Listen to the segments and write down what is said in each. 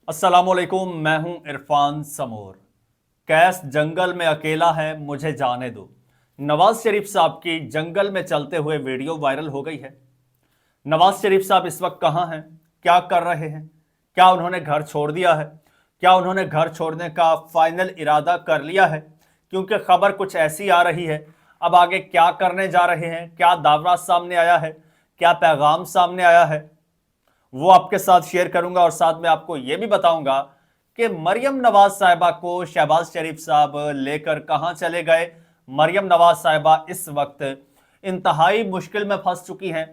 अस्सलामुअलैकुम, मैं हूं इरफान समोर। कैस जंगल में अकेला है, मुझे जाने दो। नवाज शरीफ साहब की जंगल में चलते हुए वीडियो वायरल हो गई है। नवाज शरीफ साहब इस वक्त कहां हैं, क्या कर रहे हैं? क्या उन्होंने घर छोड़ दिया है? क्या उन्होंने घर छोड़ने का फाइनल इरादा कर लिया है? क्योंकि खबर कुछ ऐसी आ रही है। अब आगे क्या करने जा रहे हैं, क्या दावा सामने आया है, क्या पैगाम सामने आया है, वो आपके साथ शेयर करूंगा। और साथ में आपको यह भी बताऊंगा कि मरियम नवाज साहिबा को शहबाज शरीफ साहब लेकर कहां चले गए। मरियम नवाज साहिबा इस वक्त इंतहाई मुश्किल में फंस चुकी हैं।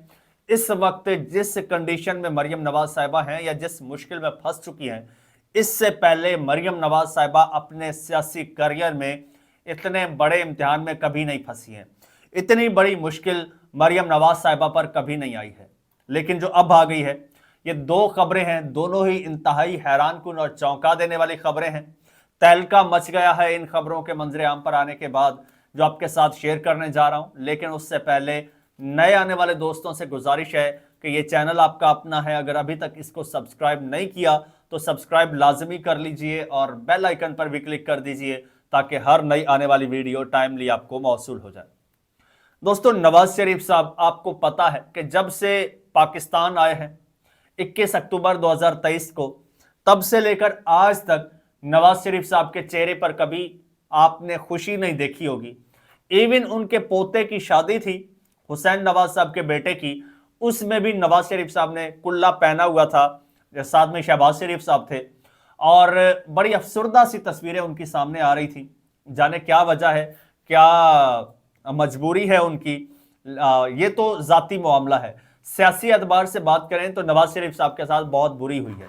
इस वक्त जिस कंडीशन में मरियम नवाज साहिबा हैं या जिस मुश्किल में फंस चुकी हैं, इससे पहले मरियम नवाज साहिबा अपने सियासी करियर में इतने बड़े इम्तिहान में कभी नहीं फंसी हैं। इतनी बड़ी मुश्किल मरियम नवाज साहिबा पर कभी नहीं आई है। लेकिन जो अब आ गई है, ये दो खबरें हैं, दोनों ही इंतहाई हैरानकुन और चौंका देने वाली खबरें हैं। तहलका मच गया है इन खबरों के मंजरे आम पर आने के बाद, जो आपके साथ शेयर करने जा रहा हूं। लेकिन उससे पहले नए आने वाले दोस्तों से गुजारिश है कि ये चैनल आपका अपना है, अगर अभी तक इसको सब्सक्राइब नहीं किया तो सब्सक्राइब लाजमी कर लीजिए और बेल आइकन पर भी क्लिक कर दीजिए ताकि हर नई आने वाली वीडियो टाइमली आपको मौसूल हो जाए। दोस्तों, नवाज शरीफ साहब, आपको पता है कि जब से पाकिस्तान आए हैं 21 अक्टूबर 2023 को, तब से लेकर आज तक नवाज शरीफ साहब के चेहरे पर कभी आपने खुशी नहीं देखी होगी। इवन उनके पोते की शादी थी हुसैन नवाज साहब के बेटे की, उसमें भी नवाज शरीफ साहब ने कुल्ला पहना हुआ था, साथ में शहबाज शरीफ साहब थे। और बड़ी अफसरदा सी तस्वीरें उनकी सामने आ रही थी। जाने क्या वजह है, क्या मजबूरी है उनकी, ये तो जाती मामला है। सियासी एतबार से बात करें तो नवाज शरीफ साहब के साथ बहुत बुरी हुई है,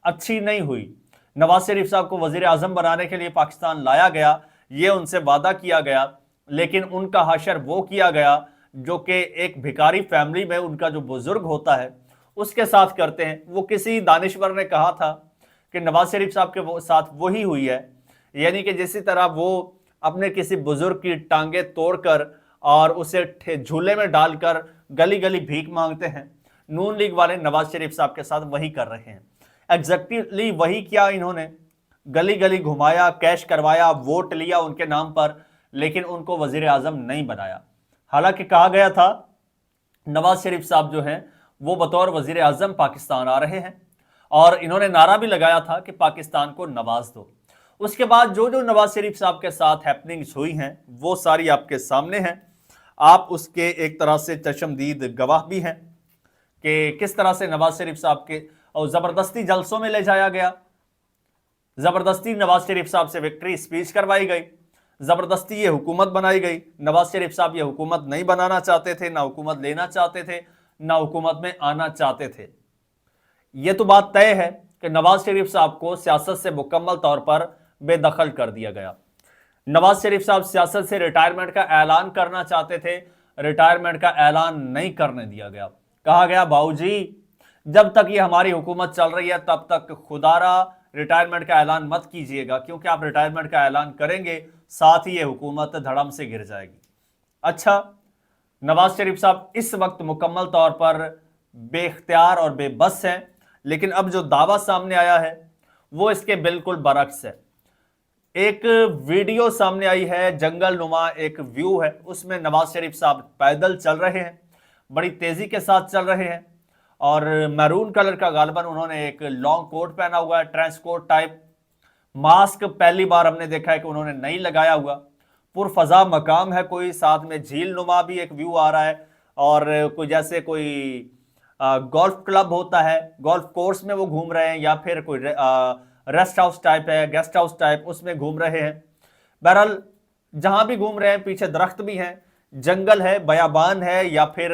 अच्छी नहीं हुई। नवाज शरीफ साहब को वजीर आजम बनाने के लिए पाकिस्तान लाया गया, ये उनसे वादा किया गया, लेकिन उनका हशर वो किया गया जो कि एक भिखारी फैमिली में उनका जो बुजुर्ग होता है उसके साथ करते हैं। वो किसी दानिश्वर ने कहा था कि नवाज शरीफ साहब के साथ वही हुई है, यानी कि जिस तरह वो अपने किसी बुजुर्ग की टांगे तोड़कर और उसे झूले में डालकर गली गली भीख मांगते हैं, नून लीग वाले नवाज शरीफ साहब के साथ वही कर रहे हैं। एग्जैक्टली वही किया इन्होंने, गली गली घुमाया, कैश करवाया, वोट लिया उनके नाम पर, लेकिन उनको वजीर आजम नहीं बनाया। हालांकि कहा गया था नवाज शरीफ साहब जो हैं वो बतौर वजीर आजम पाकिस्तान आ रहे हैं, और इन्होंने नारा भी लगाया था कि पाकिस्तान को नवाज दो। उसके बाद जो जो नवाज शरीफ साहब के साथ हैपनिंग्स हुई हैं वो सारी आपके सामने हैं। आप उसके एक तरह से चश्मदीद गवाह भी हैं कि किस तरह से नवाज शरीफ साहब के और ज़बरदस्ती जलसों में ले जाया गया, ज़बरदस्ती नवाज शरीफ साहब से विक्ट्री स्पीच करवाई गई, ज़बरदस्ती ये हुकूमत बनाई गई। नवाज शरीफ साहब ये हुकूमत नहीं बनाना चाहते थे, ना हुकूमत लेना चाहते थे, ना हुकूमत में आना चाहते थे। ये तो बात तय है कि नवाज शरीफ साहब को सियासत से मुकम्मल तौर पर बेदखल कर दिया गया। नवाज शरीफ साहब सियासत से रिटायरमेंट का ऐलान करना चाहते थे, रिटायरमेंट का ऐलान नहीं करने दिया गया। कहा गया बाबूजी, जब तक ये हमारी हुकूमत चल रही है तब तक खुदारा रिटायरमेंट का ऐलान मत कीजिएगा, क्योंकि आप रिटायरमेंट का ऐलान करेंगे साथ ही ये हुकूमत धड़म से गिर जाएगी। अच्छा, नवाज शरीफ साहब इस वक्त मुकम्मल तौर पर बेख्तियार और बेबस हैं, लेकिन अब जो दावा सामने आया है वो इसके बिल्कुल बरक्स है। एक वीडियो सामने आई है, जंगल नुमा एक व्यू है, उसमें नवाज शरीफ साहब पैदल चल रहे हैं, बड़ी तेजी के साथ चल रहे हैं, और मैरून कलर का गालबन उन्होंने एक लॉन्ग कोट पहना हुआ है, ट्रेंच कोट टाइप। मास्क पहली बार हमने देखा है कि उन्होंने नहीं लगाया हुआ। पुरफजा मकाम है कोई, साथ में झील नुमा भी एक व्यू आ रहा है, और कोई जैसे कोई गोल्फ क्लब होता है, गोल्फ कोर्स में वो घूम रहे हैं, या फिर कोई रेस्ट हाउस टाइप है, गेस्ट हाउस टाइप, उसमें घूम रहे हैं। बहरहाल जहां भी घूम रहे हैं पीछे दरख्त भी हैं, जंगल है, बयाबान है, या फिर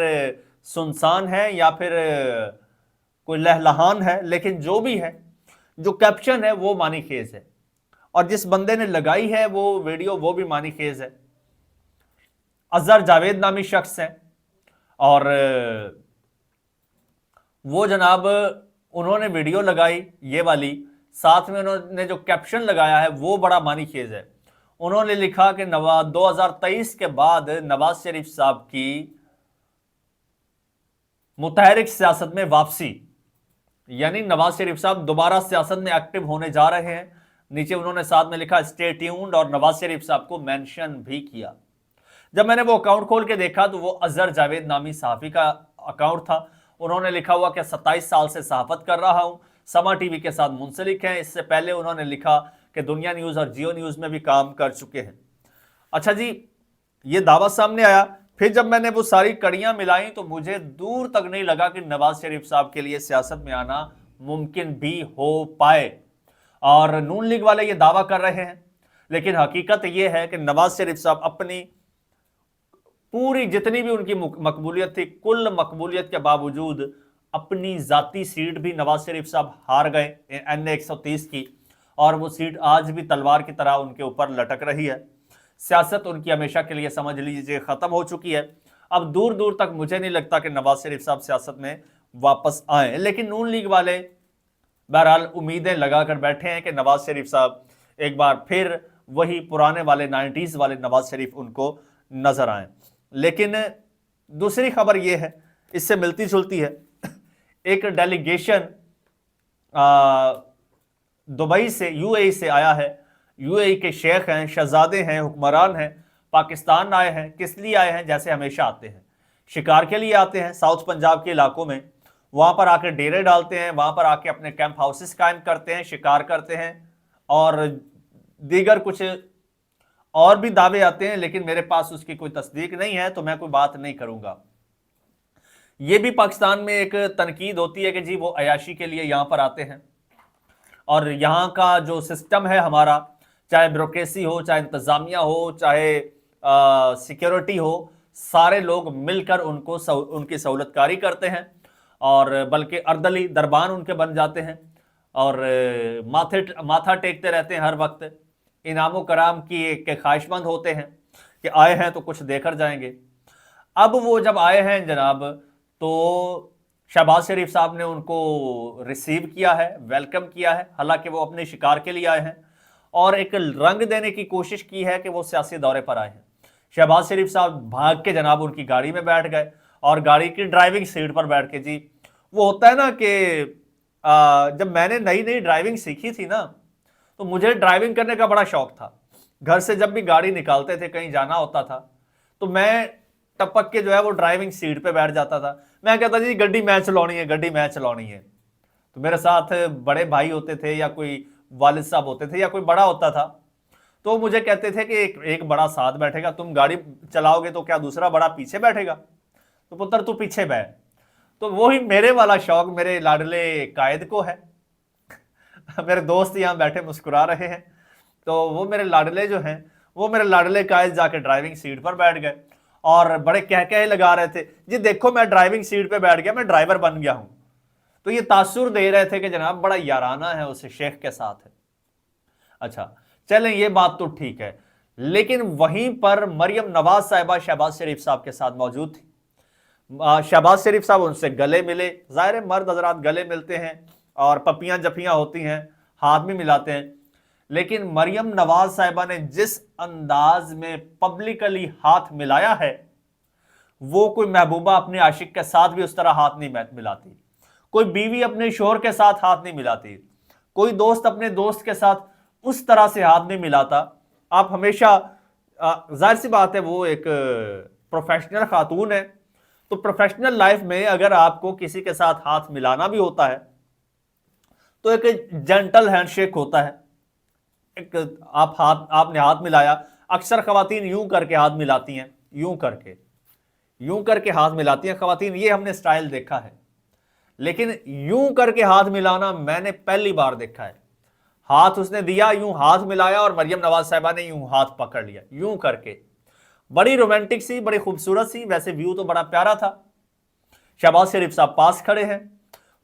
सुनसान है, या फिर कोई लहलहान है, लेकिन जो भी है, जो कैप्शन है वो मानी खेज है, और जिस बंदे ने लगाई है वो वीडियो वो भी मानी खेज है। अजहर जावेद नामी शख्स है, और वो जनाब उन्होंने वीडियो लगाई ये वाली, साथ में उन्होंने जो कैप्शन लगाया है वो बड़ा मानी खेज है। उन्होंने लिखा कि 2023 के बाद नवाज शरीफ साहब की मुतहरिक सियासत में वापसी। यानी नवाज शरीफ साहब दोबारा सियासत में एक्टिव होने जा रहे हैं। नीचे उन्होंने साथ में लिखा स्टे ट्यून्ड और नवाज शरीफ साहब को मेंशन भी किया। जब मैंने वो अकाउंट खोल के देखा तो वो अजहर जावेद नामी सहाफी का अकाउंट था। उन्होंने लिखा हुआ कि 27 साल से सहाफत कर रहा हूं, समा टीवी के साथ मुंसलिक हैं। इससे पहले उन्होंने लिखा कि दुनिया न्यूज और जियो न्यूज में भी काम कर चुके हैं। अच्छा जी, ये दावा सामने आया। फिर जब मैंने वो सारी कड़ियां मिलाई तो मुझे दूर तक नहीं लगा कि नवाज शरीफ साहब के लिए सियासत में आना मुमकिन भी हो पाए। और नून लीग वाले ये दावा कर रहे हैं, लेकिन हकीकत ये है कि नवाज शरीफ साहब अपनी पूरी जितनी भी उनकी मकबूलियत थी, कुल मकबूलियत के बावजूद अपनी जाती सीट भी नवाज शरीफ साहब हार गए NA 130 की, और वो सीट आज भी तलवार की तरह उनके ऊपर लटक रही है। सियासत उनकी हमेशा के लिए समझ लीजिए खत्म हो चुकी है। अब दूर दूर तक मुझे नहीं लगता कि नवाज शरीफ साहब सियासत में वापस आए, लेकिन नून लीग वाले बहरहाल उम्मीदें लगाकर बैठे हैं कि नवाज शरीफ साहब एक बार फिर वही पुराने वाले 90s वाले नवाज शरीफ उनको नजर आए। लेकिन दूसरी खबर यह है, इससे मिलती जुलती है। एक डेलीगेशन दुबई से, UAE से आया है। UAE के शेख हैं, शहजादे हैं, हुक्मरान हैं, पाकिस्तान आए हैं। किस लिए आए हैं? जैसे हमेशा आते हैं, शिकार के लिए आते हैं। साउथ पंजाब के इलाकों में वहां पर आकर डेरे डालते हैं, वहां पर आके अपने कैंप हाउसेस कायम करते हैं, शिकार करते हैं और दीगर कुछ और भी दावे आते हैं, लेकिन मेरे पास उसकी कोई तस्दीक नहीं है तो मैं कोई बात नहीं करूंगा। यह भी पाकिस्तान में एक तनकीद होती है कि जी वो अयाशी के लिए यहां पर आते हैं, और यहाँ का जो सिस्टम है हमारा, चाहे ब्यूरोक्रेसी हो, चाहे इंतजामिया हो, चाहे सिक्योरिटी हो, सारे लोग मिलकर उनको उनकी सहूलतकारी करते हैं, और बल्कि अर्दली दरबान उनके बन जाते हैं और माथा टेकते रहते हैं हर वक्त। इनामो कराम के ख्वाहिशमंद होते हैं कि आए हैं तो कुछ देकर जाएंगे। अब वो जब आए हैं जनाब, तो शहबाज शरीफ साहब ने उनको रिसीव किया है, वेलकम किया है। हालांकि वो अपने शिकार के लिए आए हैं और एक रंग देने की कोशिश की है कि वो सियासी दौरे पर आए हैं। शहबाज शरीफ साहब भाग के जनाब उनकी गाड़ी में बैठ गए और गाड़ी की ड्राइविंग सीट पर बैठ के, जी वो होता है ना कि जब मैंने नई नई ड्राइविंग सीखी थी ना, तो मुझे ड्राइविंग करने का बड़ा शौक था। घर से जब भी गाड़ी निकालते थे, कहीं जाना होता था, तो मैं टपक के जो है वो ड्राइविंग सीट पे बैठ जाता था। मैं कहता जी गड्डी मैं चलानी है, गड्डी मैं चलानी है। तो मेरे साथ बड़े भाई होते थे या कोई वालिद साहब होते थे या कोई बड़ा होता था, तो मुझे कहते थे कि एक बड़ा साथ बैठेगा, तुम गाड़ी चलाओगे तो क्या दूसरा बड़ा पीछे बैठेगा, तो पुत्र तू पीछे बैठ। तो वही मेरे वाला शौक मेरे लाडले कायद को है। मेरे दोस्त यहाँ बैठे मुस्कुरा रहे हैं, तो वो मेरे लाडले जो हैं, वो मेरे लाडले कायद जाके ड्राइविंग सीट पर बैठ गए और बड़े कह लगा रहे थे, जी देखो मैं ड्राइविंग सीट पे बैठ गया, मैं ड्राइवर बन गया हूं। तो ये तासुर दे रहे थे कि जनाब बड़ा याराना है उस शेख के साथ है। अच्छा चलें, ये बात तो ठीक है, लेकिन वहीं पर मरियम नवाज साहिबा शहबाज शरीफ साहब के साथ मौजूद थी। शहबाज शरीफ साहब उनसे गले मिले। जाहिर मर्द हजरात गले मिलते हैं और पपियां जपियां होती हैं, हाथ भी मिलाते हैं, लेकिन मरियम नवाज साहिबा ने जिस अंदाज में पब्लिकली हाथ मिलाया है, वो कोई महबूबा अपने आशिक के साथ भी उस तरह हाथ नहीं मिलाती, कोई बीवी अपने शोहर के साथ हाथ नहीं मिलाती, कोई दोस्त अपने दोस्त के साथ उस तरह से हाथ नहीं मिलाता। आप हमेशा, जाहिर सी बात है वो एक प्रोफेशनल खातून है, तो प्रोफेशनल लाइफ में अगर आपको किसी के साथ हाथ मिलाना भी होता है तो एक जेंटल हैंडशेक होता है। एक आपने हाथ मिलाया, अक्सर खवातीन यूं करके हाथ मिलाती हैं, यूं करके हाथ मिलाती हैं खवातीन, ये हमने स्टाइल देखा है। लेकिन यूं करके हाथ मिलाना मैंने पहली बार देखा है। हाथ उसने दिया, यूं हाथ मिलाया और मरियम नवाज साहिबा ने यूं हाथ पकड़ लिया, यूं करके। बड़ी रोमांटिक सी, बड़ी खूबसूरत सी, वैसे व्यू तो बड़ा प्यारा था। शहबाज शरीफ साहब पास खड़े हैं,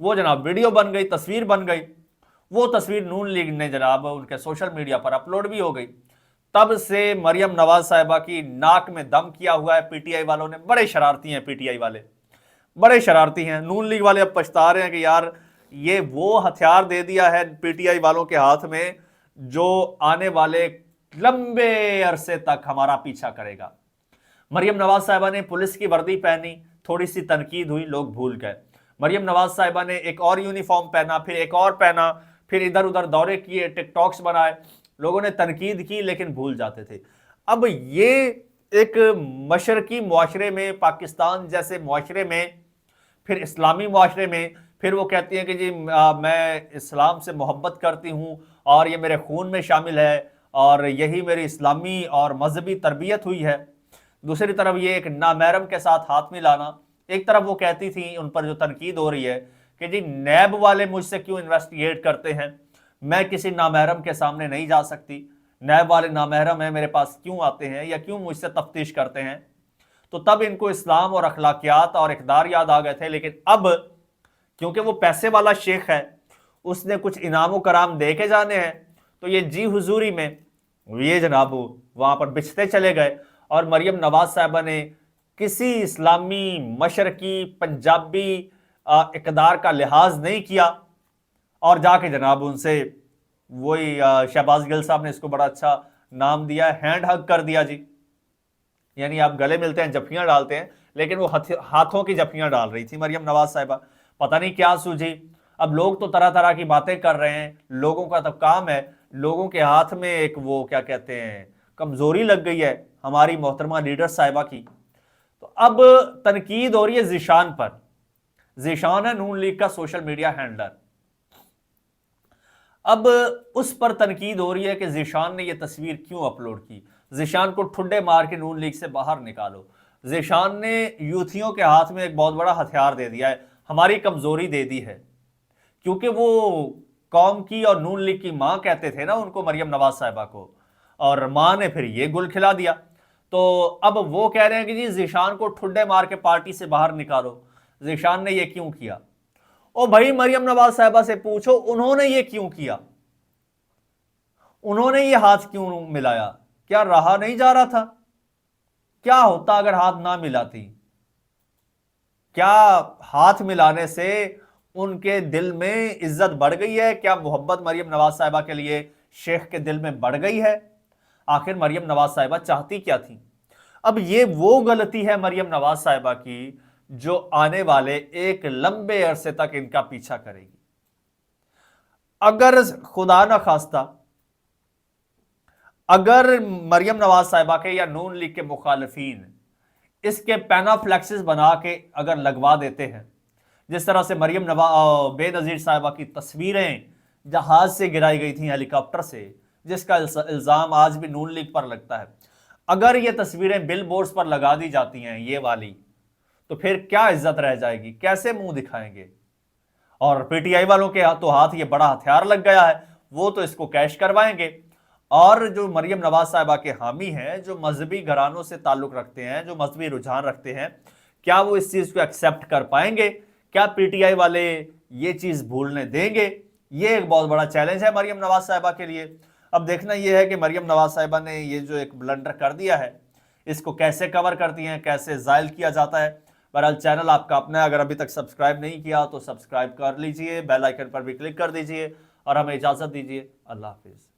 वो जनाब वीडियो बन गई, तस्वीर बन गई। वो तस्वीर नून लीग ने जनाब उनके सोशल मीडिया पर अपलोड भी हो गई। तब से मरियम नवाज साहिबा की नाक में दम किया हुआ है पीटीआई वालों ने। बड़े शरारती हैं पीटीआई वाले, बड़े शरारती हैं। नून लीग वाले अब पछता रहे हैं कि यार ये वो हथियार दे दिया है पीटीआई वालों के हाथ में जो आने वाले लंबे अरसे तक हमारा पीछा करेगा। मरियम नवाज साहिबा ने पुलिस की वर्दी पहनी, थोड़ी सी तनकीद हुई, लोग भूल गए। मरियम नवाज साहिबा ने एक और यूनिफॉर्म पहना, फिर एक और पहना, फिर इधर उधर दौरे किए, टिकटॉक्स बनाए, लोगों ने तनकीद की लेकिन भूल जाते थे। अब ये एक मशरकी मुआशरे में, पाकिस्तान जैसे मुआशरे में, फिर इस्लामी मुआशरे में, फिर वो कहती हैं कि जी मैं इस्लाम से मोहब्बत करती हूँ और ये मेरे खून में शामिल है और यही मेरी इस्लामी और मजहबी तरबियत हुई है। दूसरी तरफ ये एक नामहरम के साथ हाथ मिलाना। एक तरफ वो कहती थी, उन पर जो तनकीद हो रही है कि जी नैब वाले मुझसे क्यों इन्वेस्टिगेट करते हैं, मैं किसी नामहरम के सामने नहीं जा सकती, नैब वाले नामहरम हैं, मेरे पास क्यों आते हैं या क्यों मुझसे तफ्तीश करते हैं। तो तब इनको इस्लाम और अखलाकियात और इक़दार याद आ गए थे। लेकिन अब क्योंकि वो पैसे वाला शेख है, उसने कुछ इनाम कराम दे के जाने हैं, तो ये जी हुजूरी में ये जनाब वहाँ पर बिछते चले गए और मरियम नवाज साहिबा ने किसी इस्लामी, मशरकी, पंजाबी इक़दार का लिहाज नहीं किया और जाके जनाब उनसे वही शहबाज गिल साहब ने इसको बड़ा अच्छा नाम दिया, हैंड हग कर दिया जी। यानी आप गले मिलते हैं, जफ्फियां डालते हैं, लेकिन वो हाथों की जफ्फियां डाल रही थी मरियम नवाज साहिबा। पता नहीं क्या सूझी। अब लोग तो तरह तरह की बातें कर रहे हैं, लोगों का तो काम है, लोगों के हाथ में एक वो क्या कहते हैं कमजोरी लग गई है हमारी मोहतरमा लीडर साहिबा की। तो अब तनकीद हो रही है ज़ीशान पर। ज़ीशान है नून लीग का सोशल मीडिया हैंडलर। अब उस पर तनकीद हो रही है कि ज़ीशान ने यह तस्वीर क्यों अपलोड की, ज़ीशान को ठुड्डे मार के नून लीग से बाहर निकालो। ज़ीशान ने यूथियों के हाथ में एक बहुत बड़ा हथियार दे दिया है, हमारी कमजोरी दे दी है, क्योंकि वो कौम की और नून लीग की मां कहते थे ना उनको, मरियम नवाज साहिबा को, और मां ने फिर ये गुल खिला दिया। तो अब वो कह रहे हैं कि जी ज़ीशान को ठुड्डे मार के पार्टी से बाहर निकालो। ज़ीशान ने ये क्यों किया? ओ भाई मरियम नवाज साहिबा से पूछो उन्होंने ये क्यों किया, उन्होंने ये हाथ क्यों मिलाया? क्या रहा नहीं जा रहा था? क्या होता अगर हाथ ना मिलाती? क्या हाथ मिलाने से उनके दिल में इज्जत बढ़ गई है? क्या मोहब्बत मरियम नवाज साहिबा के लिए शेख के दिल में बढ़ गई है? आखिर मरियम नवाज साहिबा चाहती क्या थी? अब ये वो गलती है मरियम नवाज साहिबा की जो आने वाले एक लंबे अरसे तक इनका पीछा करेगी। अगर खुदा ना खास्ता अगर मरियम नवाज साहिबा के या नून लीग के मुखालिफिन इसके पैनाफ्लेक्सिस बना के अगर लगवा देते हैं, जिस तरह से मरियम बेनज़ीर साहिबा की तस्वीरें जहाज से गिराई गई थी, हेलीकॉप्टर से, जिसका इल्ज़ाम आज भी नून लीग पर लगता है, अगर ये तस्वीरें बिल बोर्ड्स पर लगा दी जाती हैं ये वाली, तो फिर क्या इज्जत रह जाएगी? कैसे मुंह दिखाएंगे? और पीटीआई वालों के हाथों हाथ ये बड़ा हथियार लग गया है, वो तो इसको कैश करवाएंगे। और जो मरियम नवाज साहिबा के हामी हैं, जो मजहबी घरानों से ताल्लुक रखते हैं, जो मजहबी रुझान रखते हैं, क्या वो इस चीज़ को एक्सेप्ट कर पाएंगे? क्या पीटीआई वाले ये चीज़ भूलने देंगे? ये एक बहुत बड़ा चैलेंज है मरियम नवाज साहिबा के लिए। अब देखना यह है कि मरियम नवाज साहिबा ने ये जो एक ब्लंडर कर दिया है, इसको कैसे कवर करती हैं, कैसे ज़ायल किया जाता है। बहरहाल चैनल आपका अपना है, अगर अभी तक सब्सक्राइब नहीं किया तो सब्सक्राइब कर लीजिए, बेल आइकन पर भी क्लिक कर दीजिए और हमें इजाज़त दीजिए। अल्लाह हाफिज़।